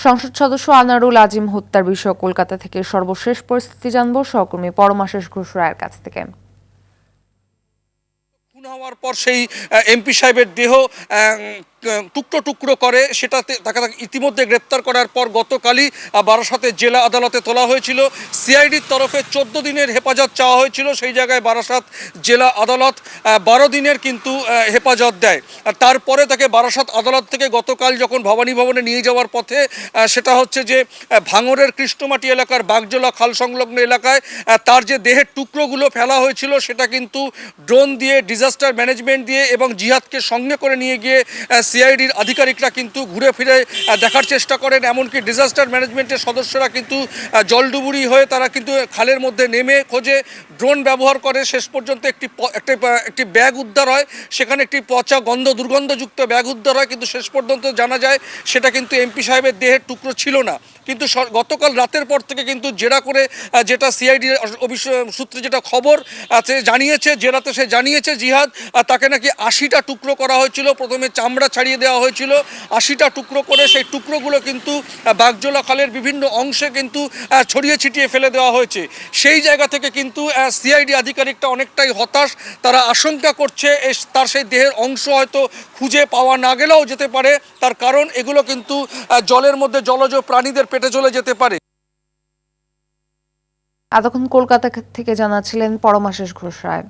সংসদ সদস্য আনারুল আজিম হত্যার বিষয়ে কলকাতা থেকে সর্বশেষ পরিস্থিতি জানবো সহকর্মী পরমাশেষ ঘোষ রায়ের কাছ থেকে। খুন হওয়ার পর সেই এমপি সাহেবের দেহ টুকরো টুকরো করে সেটাতে তাকে ইতিমধ্যে গ্রেপ্তার করার পর গতকালই বারাসাতের জেলা আদালতে তোলা হয়েছিল। সিআইডির তরফে 14 দিনের হেফাজত চাওয়া হয়েছিল, সেই জায়গায় বারাসাত জেলা আদালত 12 দিনের কিন্তু হেফাজত দেয়। তারপরে তাকে বারাসাত আদালত থেকে গতকাল যখন ভবানী ভবনে নিয়ে যাওয়ার পথে সেটা হচ্ছে যে ভাঙড়ের কৃষ্ণমাটি এলাকার বাগজোলা খাল সংলগ্ন এলাকায় তার যে দেহের টুকরোগুলো ফেলা হয়েছিল সেটা কিন্তু ড্রোন দিয়ে, ডিজাস্টার ম্যানেজমেন্ট দিয়ে এবং জিহাদকে সঙ্গে করে নিয়ে গিয়ে সিআইডির আধিকারিকরা কিন্তু ঘুরে ফিরে দেখার চেষ্টা করেন। এমনকি ডিজাস্টার ম্যানেজমেন্টের সদস্যরা কিন্তু জলডুবুরি হয়ে তারা কিন্তু খালের মধ্যে নেমে খোঁজে, ড্রোন ব্যবহার করে। শেষ পর্যন্ত একটি ব্যাগ উদ্ধার হয়, সেখানে একটি পচা দুর্গন্ধযুক্ত ব্যাগ উদ্ধার হয়, কিন্তু শেষ পর্যন্ত জানা যায় সেটা কিন্তু এমপি সাহেবের দেহের টুকরো ছিল না। কিন্তু গতকাল রাতের পর থেকে কিন্তু জেরা করে যেটা সিআইডি সূত্রে যেটা খবর সে জানিয়েছে, জেরাতে সে জানিয়েছে জিহাদ তাকে নাকি 80টা টুকরো করা হয়েছিল। প্রথমে চামড়া ছাড়িয়ে দেওয়া হয়েছিল, 80টা টুকরো করে সেই টুকরোগুলো কিন্তু বাগজোলা খালের বিভিন্ন অংশে কিন্তু ছড়িয়ে ছিটিয়ে ফেলে দেওয়া হয়েছে। সেই জায়গা থেকে কিন্তু সিআইডি আধিকারিকটা অনেকটাই হতাশ। তারা আশঙ্কা করছে তার সেই দেহের অংশ হয়তো খুঁজে পাওয়া না গেলেও যেতে পারে, তার কারণ এগুলো কিন্তু জলের মধ্যে জলজ প্রাণীদের পেটে চলে যেতে পারে। এতক্ষণ কলকাতা থেকে জানাচ্ছিলেন পরমাশেষ ঘোষ রায়।